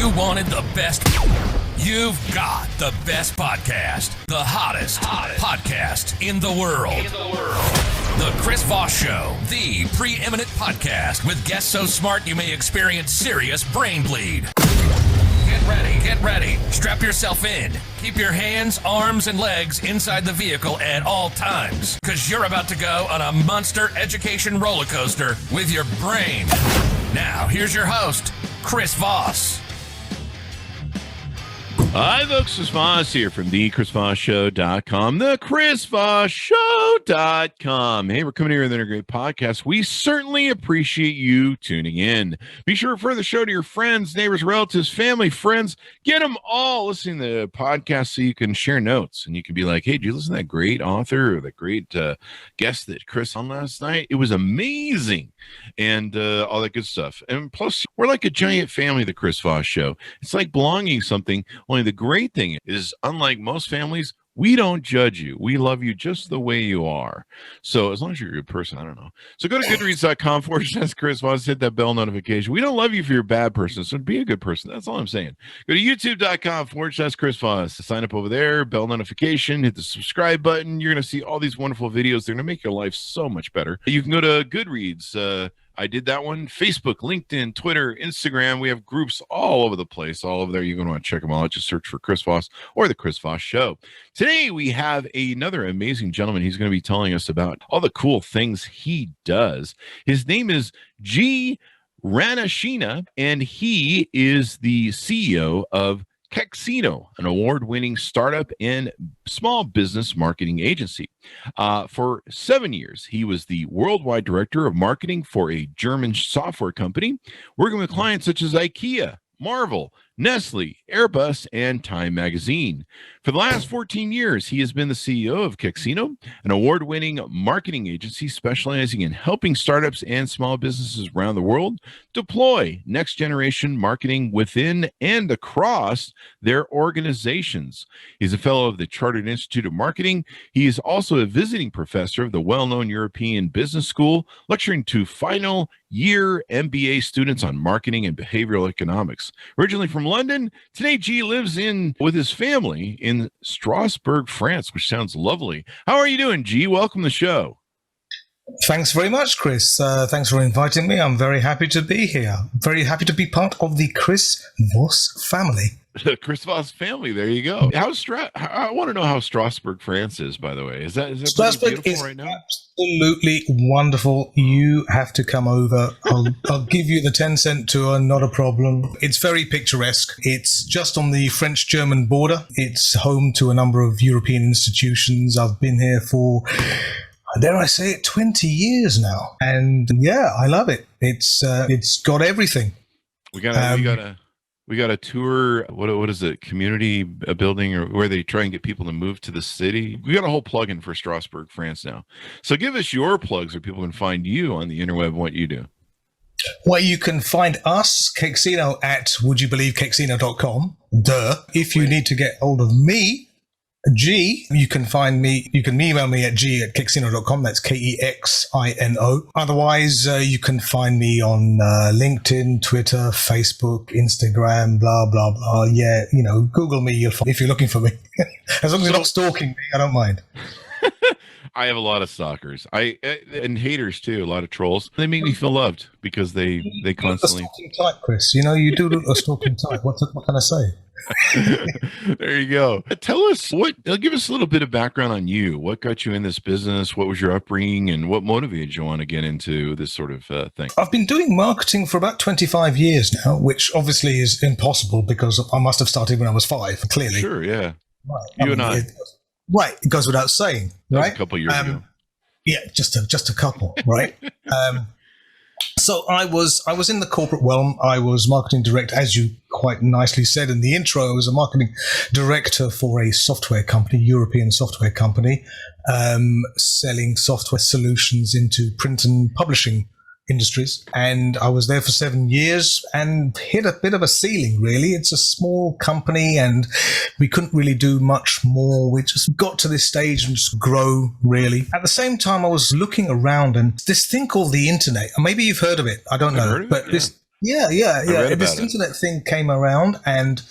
you wanted the best, you've got the best podcast, the hottest podcast in the world. The Chris Voss Show, the preeminent podcast with guests so smart you may experience serious brain bleed. Get ready. Strap yourself in. Keep your hands, arms, and legs inside the vehicle at all times, because you're about to go on a monster education roller coaster with your brain. Now, here's your host, Chris Voss. Hi, folks. Chris Voss here from the ChrisVossShow.com, the ChrisVossShow.com. Hey, we're coming here with another great podcast. We certainly appreciate you tuning in. Be sure to refer the show to your friends, neighbors, relatives, family, friends. Get them all listening to the podcast so you can share notes. And you can be like, hey, did you listen to that great author or that great guest that Chris on last night? It was amazing. And all that good stuff. And plus, we're like a giant family, the Chris Voss Show. It's like belonging something. Only the great thing is, unlike most families, we don't judge you. We love you just the way you are. So as long as you're a good person, I don't know. So go to goodreads.com/Chris Voss, hit that bell notification. We don't love you if you're a bad person, so be a good person. That's all I'm saying. Go to youtube.com/Chris Voss. Sign up over there, bell notification, hit the subscribe button. You're going to see all these wonderful videos. They're going to make your life so much better. You can go to Goodreads. I did that one. Facebook, LinkedIn, Twitter, Instagram. We have groups all over the place. All over there. You're going to want to check them all out. Just search for Chris Voss or the Chris Voss Show. Today, we have another amazing gentleman. He's going to be telling us about all the cool things he does. His name is Ranasinha, and he is the CEO of Kexino, an award-winning startup and small business marketing agency. For 7 years, he was the worldwide director of marketing for a German software company, working with clients such as IKEA, Marvel, Nestle, Airbus, and Time Magazine. For the last 14 years, he has been the CEO of Kexino, an award-winning marketing agency specializing in helping startups and small businesses around the world deploy next-generation marketing within and across their organizations. He's a fellow of the Chartered Institute of Marketing. He is also a visiting professor of the well-known European Business School, lecturing to final year MBA students on marketing and behavioral economics. Originally from London, today G lives with his family in Strasbourg, France, which sounds lovely. How are you doing, G? Welcome to the show. Thanks very much, Chris. Thanks for inviting me. I'm very happy to be here. Very happy to be part of the Chris Voss family. The Chris Voss family. There you go. I want to know how Strasbourg, France is, by the way. Is that Strasbourg beautiful is right now? Absolutely wonderful. You have to come over. I'll give you the 10-cent tour, not a problem. It's very picturesque. It's just on the French-German border. It's home to a number of European institutions. I've been here for, dare I say it, 20 years now. And yeah, I love it. It's got everything. We got a tour. What is it? Community building, or where they try and get people to move to the city. We got a whole plug-in for Strasbourg, France now. So give us your plugs so people can find you on the interweb and what you do. Well, you can find us, Kexino, at wouldyouBelieveKexino.com. If you need to get hold of me, G, you can email me at g@kexino.com. That's Kexino. Otherwise, you can find me on LinkedIn, Twitter, Facebook, Instagram, blah, blah, blah. Yeah, Google me if you're looking for me. As long as you're not stalking me, I don't mind. I have a lot of stalkers. And haters too, a lot of trolls. They make me feel loved because they constantly... A stalking type, Chris. You do look a stalking type. What can I say? There you go. Give us a little bit of background on you. What got you in this business? What was your upbringing, and what motivated you on to get into this sort of thing? I've been doing marketing for about 25 years now, which obviously is impossible because I must have started when I was 5, clearly. Sure, yeah. Right. It goes without saying, right? A couple years ago. Yeah, just a couple, right? So I was in the corporate realm. I was marketing director, as you quite nicely said in the intro. I was a marketing director for a software company, European software company, selling software solutions into print and publishing industries. And I was there for 7 years and hit a bit of a ceiling, really. It's a small company and we couldn't really do much more. We just got to this stage and just grow, really. At the same time, I was looking around and this thing called the internet, and maybe you've heard of it. I don't know. But Yeah. This internet thing came around and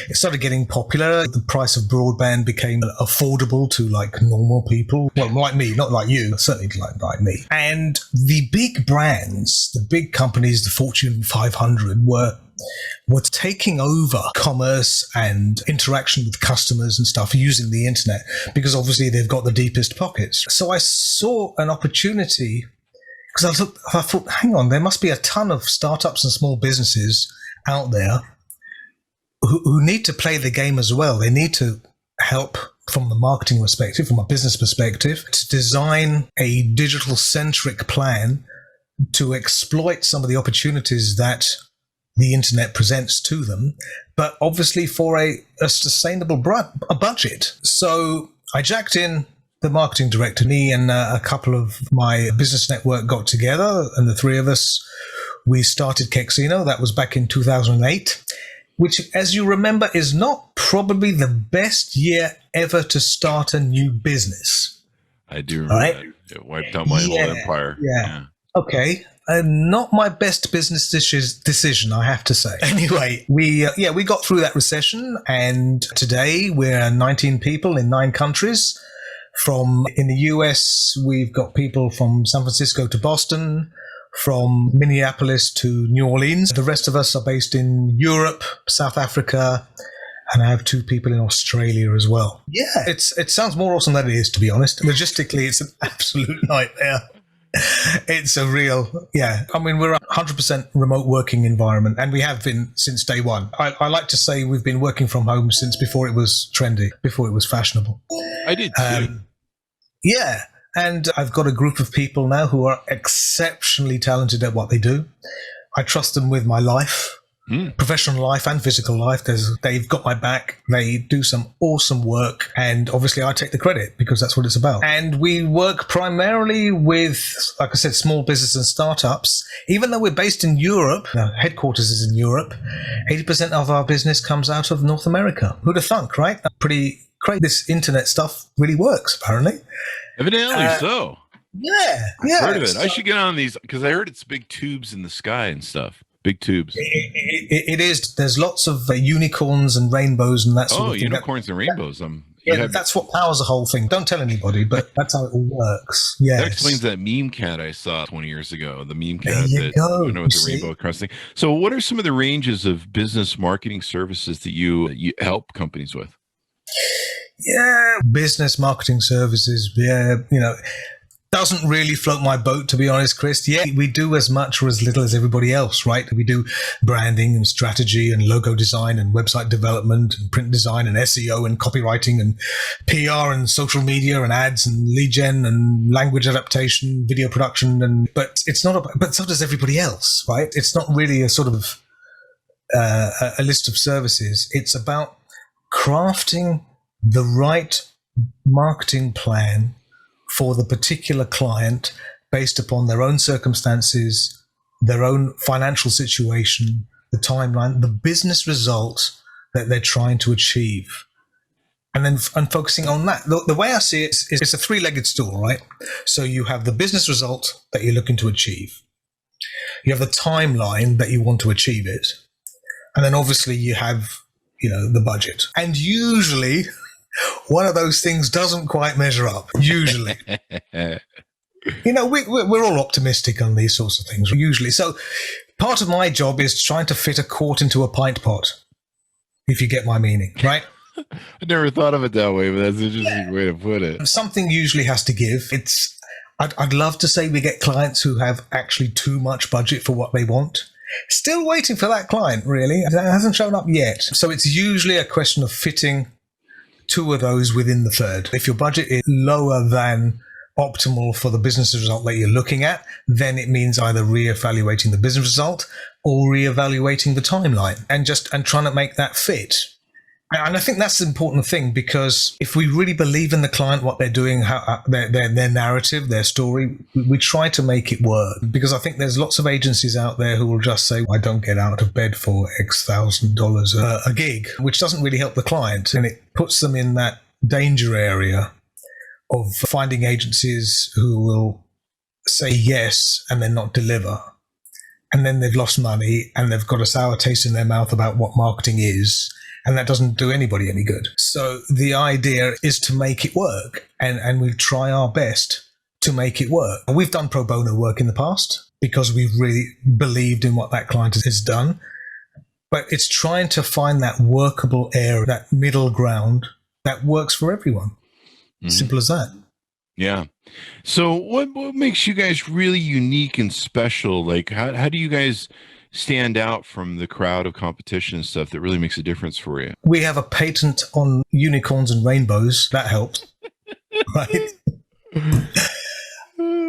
it started getting popular. The price of broadband became affordable to like normal people. Well, like me, not like you, but certainly like me. And the big brands, the big companies, the Fortune 500 were taking over commerce and interaction with customers and stuff using the internet because obviously they've got the deepest pockets. So I saw an opportunity because I thought, hang on, there must be a ton of startups and small businesses out there who need to play the game as well. They need to help from the marketing perspective, from a business perspective, to design a digital-centric plan to exploit some of the opportunities that the internet presents to them, but obviously for a sustainable budget. So I jacked in the marketing director. Me and a couple of my business network got together, and the three of us, we started Kexino. That was back in 2008, which, as you remember, is not probably the best year ever to start a new business. I do remember that. It wiped out my whole empire. Yeah. Okay. Not my best business decision, I have to say. Anyway, we got through that recession, and today we're 19 people in 9 countries. In the US, we've got people from San Francisco to Boston, from Minneapolis to New Orleans. The rest of us are based in Europe, South Africa, and I have 2 people in Australia as well. Yeah, it sounds more awesome than it is, to be honest. Logistically, it's an absolute nightmare. It's a real, I mean, we're a 100% remote working environment, and we have been since day one. I like to say we've been working from home since before it was trendy, before it was fashionable. I did too. And I've got a group of people now who are exceptionally talented at what they do. I trust them with my life. Professional life and physical life. They've got my back. They do some awesome work. And obviously I take the credit because that's what it's about. And we work primarily with, like I said, small business and startups. Even though we're based in Europe, our headquarters is in Europe, 80% of our business comes out of North America. Who'd have thunk, right? Pretty crazy. This internet stuff really works, apparently. Evidently so. Yeah. I've heard of it. I should get on these because I heard it's big tubes in the sky and stuff. Big tubes. It is. There's lots of unicorns and rainbows and that sort of thing. Unicorns and rainbows. That's what powers the whole thing. Don't tell anybody, but that's how it all works. Yeah, that explains that meme cat I saw 20 years ago. The meme cat with the rainbow cross thing. So, what are some of the ranges of business marketing services that you help companies with? Yeah, business marketing services. Yeah, doesn't really float my boat, to be honest, Chris. Yeah, we do as much or as little as everybody else, right? We do branding and strategy and logo design and website development and print design and SEO and copywriting and PR and social media and ads and lead gen and language adaptation, video production. But so does everybody else, right? It's not really a sort of a list of services. It's about crafting the right marketing plan for the particular client based upon their own circumstances, their own financial situation, the timeline, the business result that they're trying to achieve. And focusing on that. The way I see it is it's a 3-legged stool, right? So you have the business result that you're looking to achieve. You have the timeline that you want to achieve it. And then obviously you have, the budget. And usually one of those things doesn't quite measure up, usually. We're all optimistic on these sorts of things, usually. So part of my job is trying to fit a quart into a pint pot, if you get my meaning, right? I never thought of it that way, but that's an interesting way to put it. Something usually has to give. I'd love to say we get clients who have actually too much budget for what they want. Still waiting for that client, really. It hasn't shown up yet. So it's usually a question of fitting 2 of those within the third. If your budget is lower than optimal for the business result that you're looking at, then it means either reevaluating the business result or reevaluating the timeline and trying to make that fit. And I think that's the important thing, because if we really believe in the client, what they're doing, how, their narrative, their story, we try to make it work. Because I think there's lots of agencies out there who will just say, I don't get out of bed for X $1,000 a gig, which doesn't really help the client. And it puts them in that danger area of finding agencies who will say yes and then not deliver. and then they've lost money and they've got a sour taste in their mouth about what marketing is. And that doesn't do anybody any good. So the idea is to make it work, and we try our best to make it work. We've done pro bono work in the past because we've really believed in what that client has done. But it's trying to find that workable area, that middle ground that works for everyone. Mm-hmm. Simple as that. Yeah. So what makes you guys really unique and special? Like, how do you guys stand out from the crowd of competition and stuff that really makes a difference for you? We have a patent on unicorns and rainbows. That helps. Right?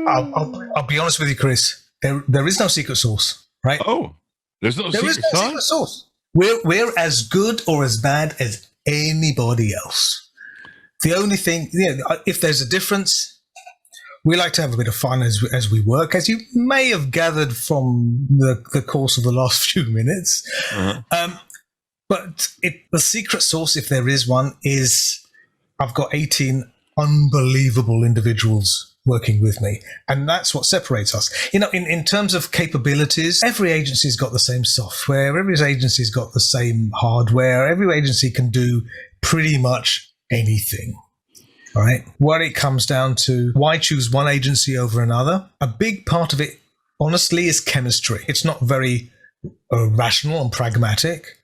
I'll be honest with you, Chris. There is no secret sauce, right? Oh, there's no secret sauce? We're as good or as bad as anybody else. The only thing, if there's a difference, we like to have a bit of fun as we work, as you may have gathered from the course of the last few minutes. Uh-huh. But the secret sauce, if there is one, is I've got 18 unbelievable individuals working with me. And that's what separates us. In terms of capabilities, every agency's got the same software. Every agency's got the same hardware. Every agency can do pretty much anything. All right. What it comes down to, why choose one agency over another? A big part of it, honestly, is chemistry. It's not very rational and pragmatic,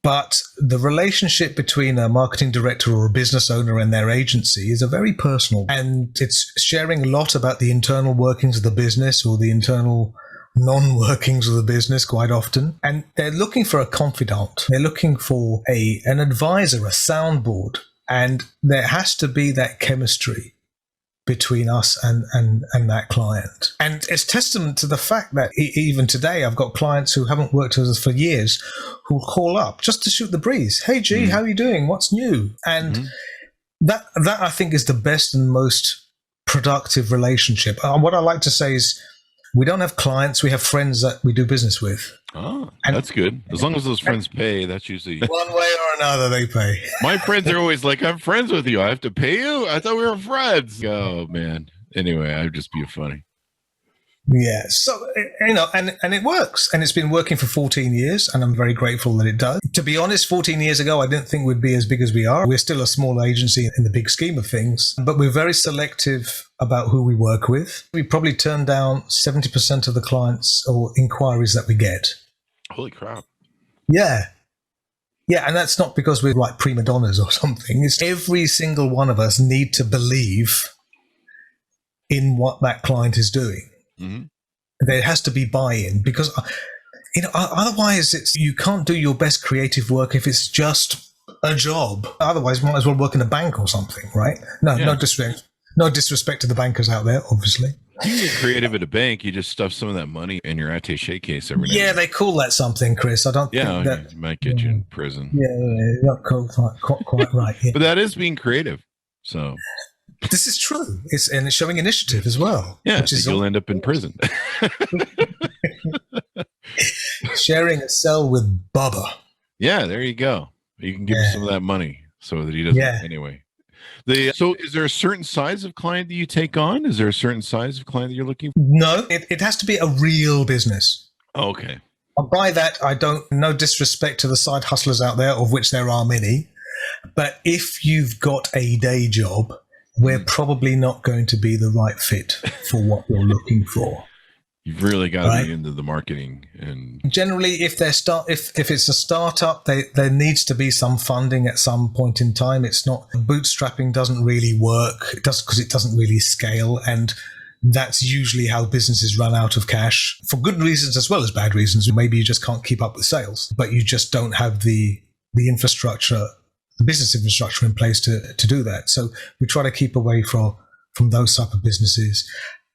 but the relationship between a marketing director or a business owner and their agency is a very personal, and it's sharing a lot about the internal workings of the business or the internal non-workings of the business quite often. And they're looking for a confidant. They're looking for an advisor, a soundboard. And there has to be that chemistry between us and that client. And it's testament to the fact that even today, I've got clients who haven't worked with us for years who call up just to shoot the breeze. Hey, G, how are you doing? What's new? And that I think is the best and most productive relationship. What I like to say is, we don't have clients, we have friends that we do business with. Oh, that's good. As long as those friends pay, that's usually... One way or another, they pay. My friends are always like, I'm friends with you. I have to pay you? I thought we were friends. Oh, man. Anyway, I'd just be funny. Yeah. So, and it works. And it's been working for 14 years, and I'm very grateful that it does. To be honest, 14 years ago, I didn't think we'd be as big as we are. We're still a small agency in the big scheme of things, but we're very selective about who we work with. We probably turn down 70% of the clients or inquiries that we get. Holy crap. Yeah. Yeah, and that's not because we're like prima donnas or something. It's every single one of us need to believe in what that client is doing. Mm-hmm. There has to be buy-in, because otherwise you can't do your best creative work if it's just a job. Otherwise, you might as well work in a bank or something, right? No disrespect to the bankers out there, obviously. You get creative at a bank, you just stuff some of that money in your attaché case every day. Yeah, they call that something, Chris. I don't think that... it might get you in prison. Yeah, not quite right. Yeah. But that is being creative, so... This is true. It's showing initiative as well. Yeah, you'll end up in prison. Sharing a cell with Bubba. Yeah, there you go. You can give him some of that money so that he doesn't anyway. So is there a certain size of client that you take on? Is there a certain size of client that you're looking for? No, it has to be a real business. Okay. By that, no disrespect to the side hustlers out there, of which there are many. But if you've got a day job, we're probably not going to be the right fit for what you're looking for. You've really got to be into the marketing. And generally, if it's a startup, there needs to be some funding at some point in time. It's not, bootstrapping doesn't really work. It does, because it doesn't really scale, and that's usually how businesses run out of cash, for good reasons as well as bad reasons. Maybe you just can't keep up with sales, but you just don't have the infrastructure, the business infrastructure in place to do that. So we try to keep away from those type of businesses.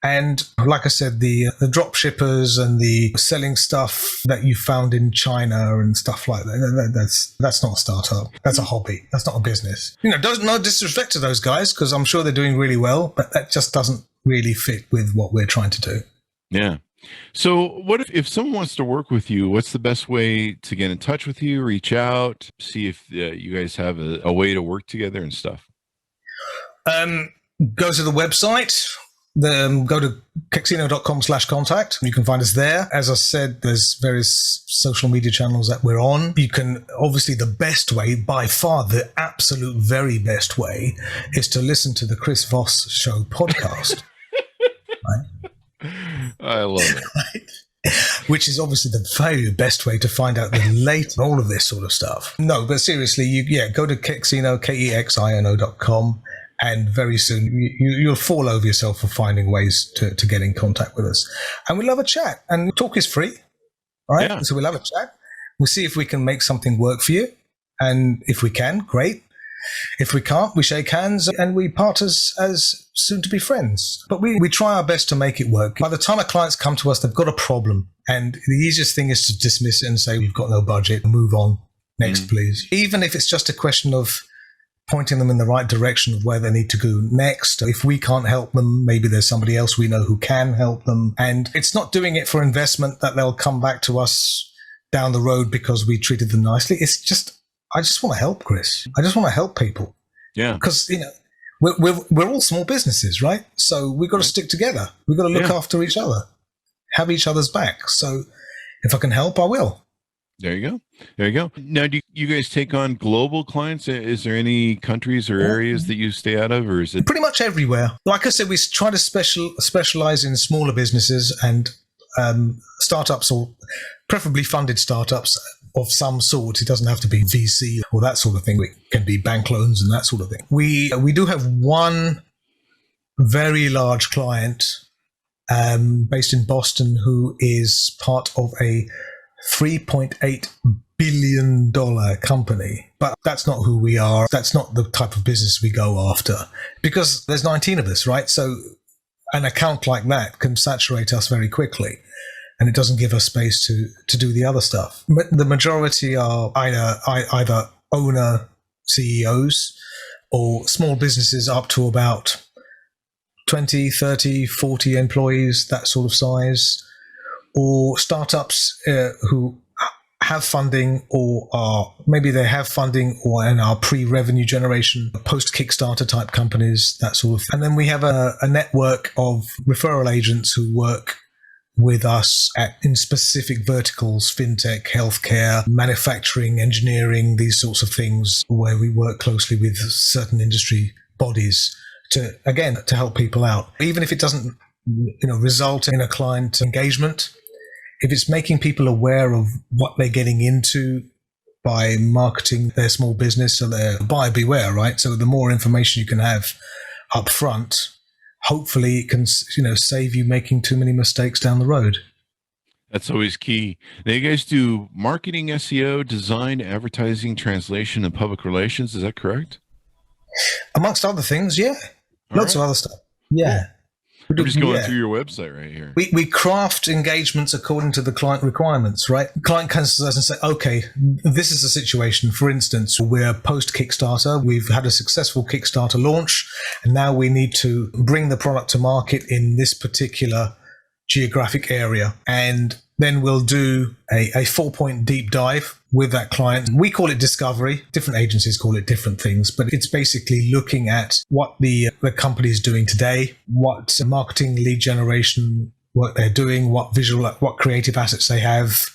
And like I said, the drop shippers and the selling stuff that you found in China and stuff like that, that's not a startup. That's a hobby. That's not a business. No disrespect to those guys, because I'm sure they're doing really well, but that just doesn't really fit with what we're trying to do. Yeah. So what if someone wants to work with you, what's the best way to get in touch with you, reach out, see if you guys have a way to work together and stuff? Go to the website, Go to kexino.com/contact. You can find us there. As I said, there's various social media channels that we're on. You can, obviously, the best way, by far the absolute very best way, is to listen to the Chris Voss Show podcast. Right? I love it. Right? Which is obviously the very best way to find out the latest, all of this sort of stuff. No, but seriously, go to Kexino, KEXINO.com. And very soon you'll fall over yourself for finding ways to get in contact with us. And we love a chat. And talk is free. All right. Yeah. So we'll have a chat. We'll see if we can make something work for you. And if we can, great. If we can't, we shake hands and we part as soon to be friends. But we try our best to make it work. By the time our clients come to us, they've got a problem. And the easiest thing is to dismiss it and say, we've got no budget, move on. Next, please. Even if it's just a question of pointing them in the right direction of where they need to go next. If we can't help them, maybe there's somebody else we know who can help them. And it's not doing it for investment that they'll come back to us down the road because we treated them nicely. It's just, I just want to help, Chris. I just want to help people. Yeah. Because, we're all small businesses, right? So we've got to stick together. We've got to look after each other, have each other's back. So if I can help, I will. There you go. Now, do you guys take on global clients? Is there any countries or areas that you stay out of, or is it pretty much everywhere? Like I said, we try to specialize in smaller businesses and startups, or preferably funded startups of some sort. It doesn't have to be VC or that sort of thing. It can be bank loans and that sort of thing. We do have one very large client based in Boston who is part of a $3.8 billion company, but that's not who we are. That's not the type of business we go after, because there's 19 of us, right? So an account like that can saturate us very quickly, and it doesn't give us space to do the other stuff. But the majority are either owner CEOs or small businesses up to about 20, 30, 40 employees, that sort of size, or startups who have funding, or maybe they have funding and are pre-revenue generation, post-Kickstarter type companies, that sort of thing. And then we have a network of referral agents who work with us in specific verticals: fintech, healthcare, manufacturing, engineering, these sorts of things, where we work closely with certain industry bodies to help people out. Even if it doesn't result in a client engagement, if it's making people aware of what they're getting into by marketing their small business, so they're buyer beware, right? So the more information you can have up front, hopefully it can, save you making too many mistakes down the road. That's always key. Now, you guys do marketing, SEO, design, advertising, translation, and public relations. Is that correct? Amongst other things, yeah. Lots of other stuff. Yeah. I'm just going through your website right here. We craft engagements according to the client requirements, right? Client comes to us and say, okay, this is a situation. For instance, we're post-Kickstarter. We've had a successful Kickstarter launch, and now we need to bring the product to market in this particular geographic area. And then we'll do a 4-point deep dive with that client. We call it discovery. Different agencies call it different things, but it's basically looking at what the company is doing today, what marketing lead generation work they're doing, what creative assets they have,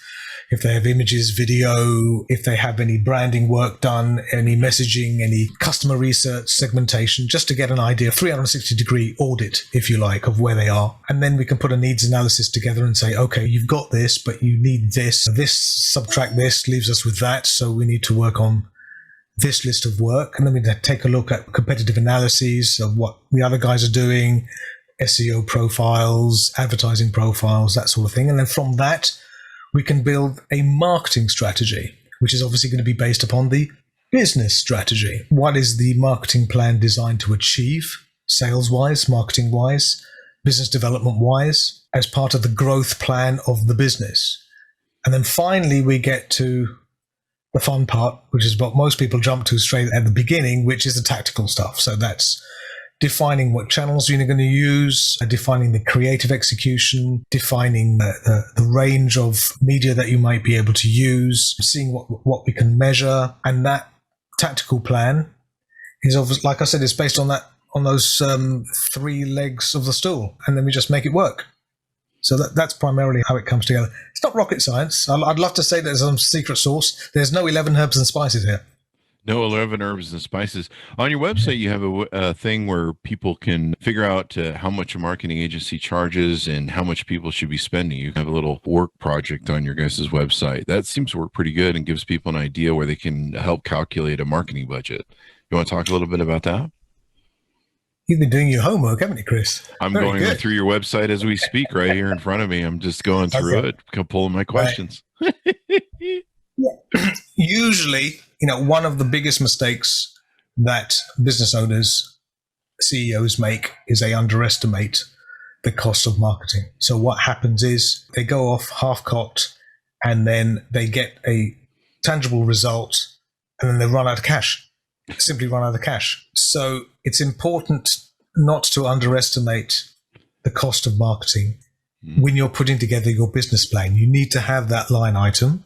if they have images, video, if they have any branding work done, any messaging, any customer research, segmentation, just to get an idea, 360-degree audit, if you like, of where they are. And then we can put a needs analysis together and say, okay, you've got this, but you need this. This, subtract this, leaves us with that. So we need to work on this list of work. And then we take a look at competitive analyses of what the other guys are doing, SEO profiles, advertising profiles, that sort of thing. And then from that, we can build a marketing strategy, which is obviously going to be based upon the business strategy. What is the marketing plan designed to achieve, sales-wise, marketing-wise, business development-wise, as part of the growth plan of the business? And then finally, we get to the fun part, which is what most people jump to straight at the beginning, which is the tactical stuff. So that's defining what channels you're going to use, defining the creative execution, defining the range of media that you might be able to use, seeing what we can measure. And that tactical plan is obviously, like I said, it's based on that on those three legs of the stool, and then we just make it work. So that's primarily how it comes together. It's not rocket science. I'd love to say there's some secret sauce. There's no 11 herbs and spices here. No 11 herbs and spices. On your website, you have a thing where people can figure out how much a marketing agency charges and how much people should be spending. You have a little work project on your guys' website. That seems to work pretty good and gives people an idea where they can help calculate a marketing budget. You want to talk a little bit about that? You've been doing your homework, haven't you, Chris? I'm going through your website as we speak right here in front of me. I'm just going through it, pulling my questions. Usually, one of the biggest mistakes that business owners, CEOs make is they underestimate the cost of marketing. So what happens is they go off half-cocked and then they get a tangible result and then they run out of cash. Simply run out of cash. So it's important not to underestimate the cost of marketing when you're putting together your business plan. You need to have that line item,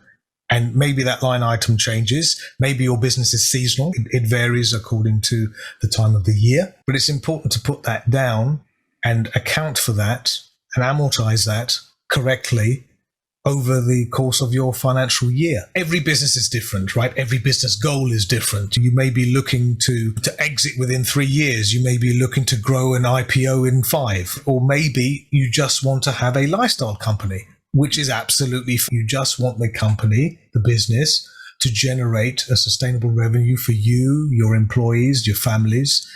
and maybe that line item changes. Maybe your business is seasonal. It varies according to the time of the year, but it's important to put that down and account for that and amortize that correctly over the course of your financial year. Every business is different, right? Every business goal is different. You may be looking to exit within 3 years. You may be looking to grow an IPO in 5, or maybe you just want to have a lifestyle company, which is absolutely, you just want the company, the business, to generate a sustainable revenue for you, your employees, your families,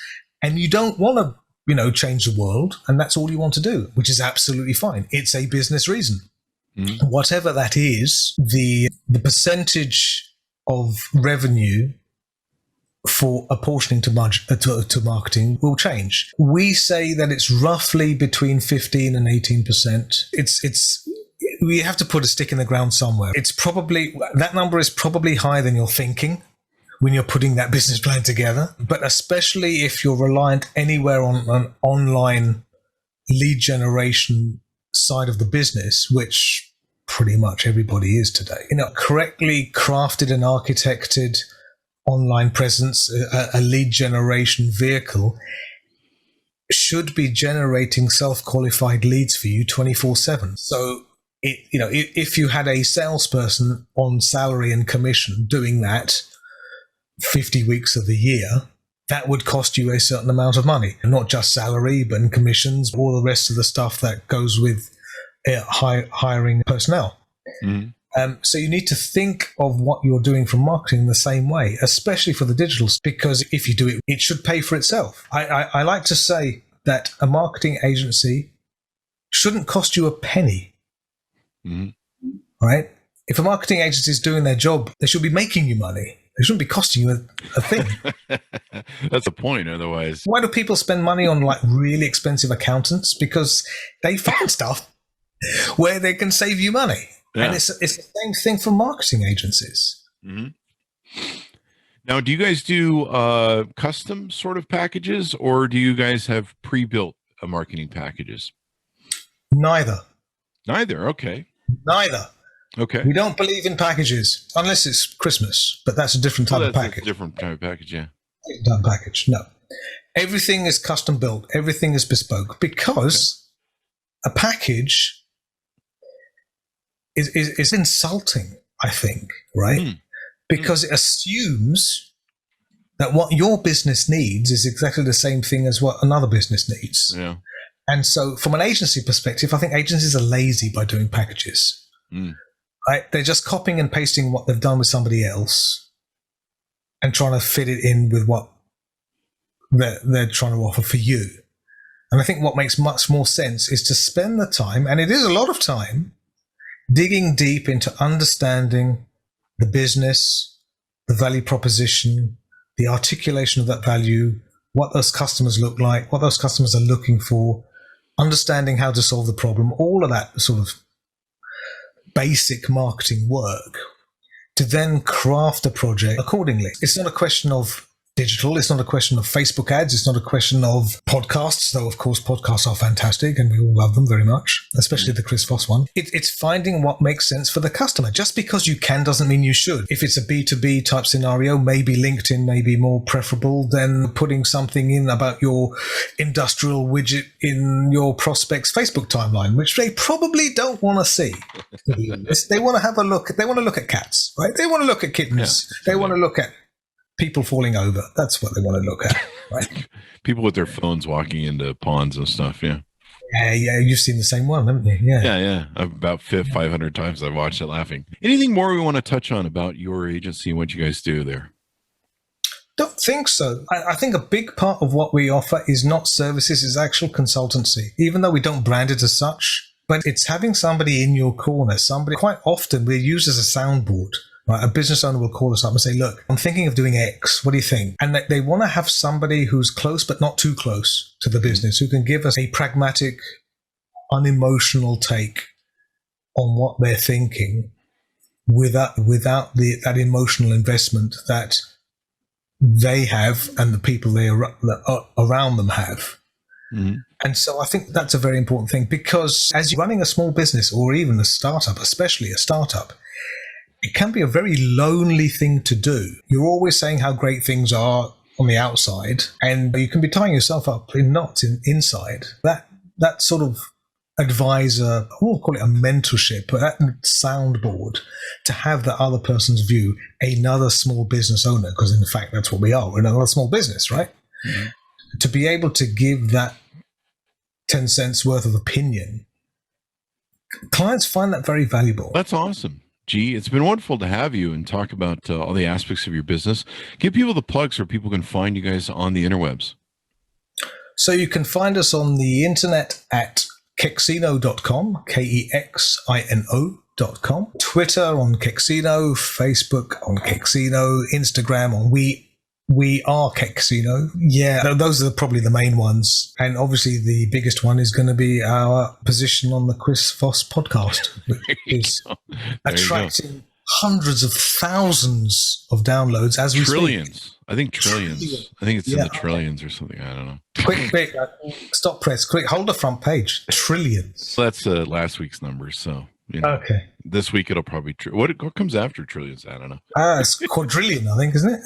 and you don't want to, change the world, and that's all you want to do, which is absolutely fine. It's a business reason. Whatever that is, the percentage of revenue for apportioning to marketing will change. We say that it's roughly between 15 and 18%. We have to put a stick in the ground somewhere. That number is probably higher than you're thinking when you're putting that business plan together. But especially if you're reliant anywhere on an online lead generation side of the business, which pretty much everybody is today. Correctly crafted and architected online presence, a lead generation vehicle should be generating self-qualified leads for you 24/7. So, if you had a salesperson on salary and commission doing that 50 weeks of the year, that would cost you a certain amount of money, and not just salary, but commissions, all the rest of the stuff that goes with hiring personnel. So you need to think of what you're doing for marketing the same way, especially for the digitals, because if you do it, it should pay for itself. I like to say that a marketing agency shouldn't cost you a penny, right? If a marketing agency is doing their job, they should be making you money. They shouldn't be costing you a thing. That's the point. Otherwise, why do people spend money on really expensive accountants? Because they find stuff where they can save you money. Yeah. And it's the same thing for marketing agencies. Now, do you guys do custom sort of packages, or do you guys have pre-built marketing packages? Neither. Okay. Neither. Okay. We don't believe in packages unless it's Christmas, but that's a different type of package. A different type of package, yeah. Different type of package. No. Everything is custom built. Everything is bespoke, because a package is insulting, I think, right? Because it assumes that what your business needs is exactly the same thing as what another business needs. Yeah. And so from an agency perspective, I think agencies are lazy by doing packages. Right? They're just copying and pasting what they've done with somebody else and trying to fit it in with what they're trying to offer for you. And I think what makes much more sense is to spend the time, and it is a lot of time, digging deep into understanding the business, the value proposition, the articulation of that value, what those customers look like, what those customers are looking for, understanding how to solve the problem, all of that sort of basic marketing work, to then craft a project accordingly. It's not a question of digital. It's not a question of Facebook ads. It's not a question of podcasts, though, of course, podcasts are fantastic and we all love them very much, especially the Chris Voss one. It's finding what makes sense for the customer. Just because you can doesn't mean you should. If it's a B2B type scenario, maybe LinkedIn may be more preferable than putting something in about your industrial widget in your prospect's Facebook timeline, which they probably don't want to see. They want to have a look. They want to look at cats, right? They want to look at kittens. They want to look at people falling over. That's what they want to look at, right? People with their phones walking into ponds and stuff. Yeah. Yeah. You've seen the same one, haven't you? Yeah. About 500 times I've watched it laughing. Anything more we want to touch on about your agency and what you guys do there? Don't think so. I think a big part of what we offer is not services, is actual consultancy, even though we don't brand it as such. But it's having somebody in your corner, somebody quite often we're used as a soundboard. Right, a business owner will call us up and say, look, I'm thinking of doing X. What do you think? And they want to have somebody who's close, but not too close to the business, who can give us a pragmatic, unemotional take on what they're thinking without that emotional investment that they have and the people that around them have. Mm-hmm. And so I think that's a very important thing, because as you're running a small business or even a startup, especially a startup, it can be a very lonely thing to do. You're always saying how great things are on the outside, and you can be tying yourself up in knots inside. That sort of advisor, we'll call it a mentorship, but that soundboard to have the other person's view, another small business owner, because in fact that's what we are. We're another small business, right? Mm-hmm. To be able to give that 10 cents worth of opinion, clients find that very valuable. That's awesome. Gee, it's been wonderful to have you and talk about all the aspects of your business. Give people the plugs so people can find you guys on the interwebs. So you can find us on the internet at Kexino.com, Kexino.com, Twitter on Kexino, Facebook on Kexino, Instagram on We Are Kexino. Yeah, those are probably the main ones. And obviously the biggest one is going to be our position on the Chris Voss podcast, which is attracting hundreds of thousands of downloads as we trillions. Speak. I think trillions. I think it's in the trillions or something. I don't know. Quick, stop press. Quick, hold the front page. Trillions. That's last week's numbers. So, okay. This week it'll probably what comes after trillions? I don't know. It's quadrillion, I think, isn't it?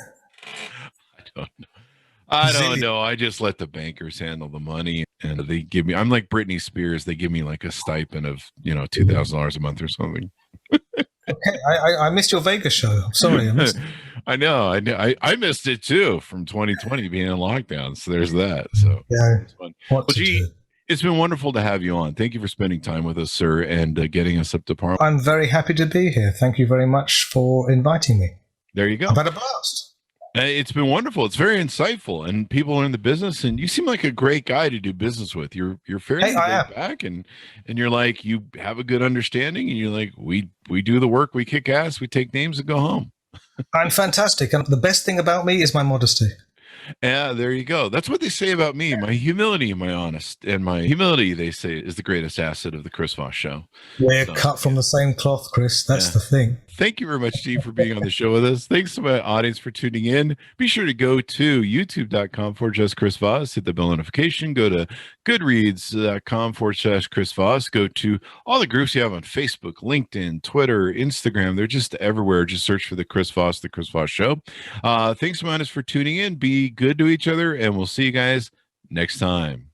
I don't know. I just let the bankers handle the money, and they give me. I'm like Britney Spears. They give me like a stipend of $2,000 a month or something. Okay, I missed your Vegas show. I'm sorry, I missed it. I know. I missed it too from 2020 being in lockdown. So there's that. So yeah, it's fun. Well, gee, it's been wonderful to have you on. Thank you for spending time with us, sir, and getting us up to par. I'm very happy to be here. Thank you very much for inviting me. There you go. I've had a blast. It's been wonderful. It's very insightful, and people are in the business, and you seem like a great guy to do business with. You're fairly laid back, and you're like, you have a good understanding, and you're like, we do the work, we kick ass, we take names and go home. I'm fantastic, and the best thing about me is my modesty. Yeah, there you go. That's what they say about me. My humility, my humility, they say, is the greatest asset of the Chris Voss Show. We're cut from the same cloth, Chris. That's the thing. Thank you very much, Steve, for being on the show with us. Thanks to my audience for tuning in. Be sure to go to youtube.com/Chris Voss, hit the bell notification, go to goodreads.com/Chris Voss, go to all the groups you have on Facebook, LinkedIn, Twitter, Instagram. They're just everywhere. Just search for the Chris Voss Show. Thanks, Manus, for tuning in. Be good to each other, and we'll see you guys next time.